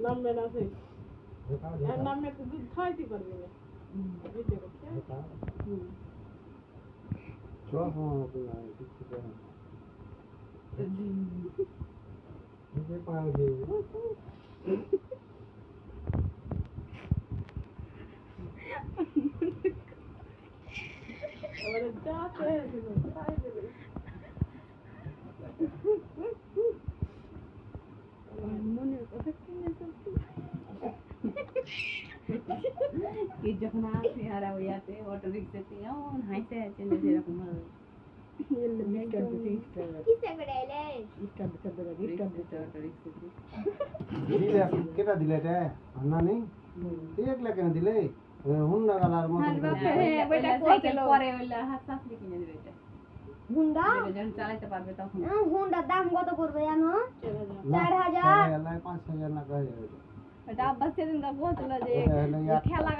নামবে না সেই এর নামে তো দুধ খাইতে পারবি না বুঝতে পারছিস চল কিছু করে নিজে পাওয়া যায় আবার যাতে খাই দেবে মনে কথা কিনে চলছি কি যখন আসে আর ওইয়াতে অটো রিক্সাতে এমন হাইতে আছে না যেরকম ভাবে এলে মিস্টার দিতে কিসে করে এলে ইস্টার দিতে অটো রিক্সাতে দিলে কেটা দিলে রে না নেই একলা কেন দিলে হুন্ডা গালার মত সাইকেল পরে ওইলা হাত সাফলি কিনে দিবে এটা হুন্ডা যখন চালাতে পারবে তখন হুন্ডার দাম কত পড়বে জানো 4000 5000 না কয় এটা আব্বাস সেদিন বলছিল যে খেলা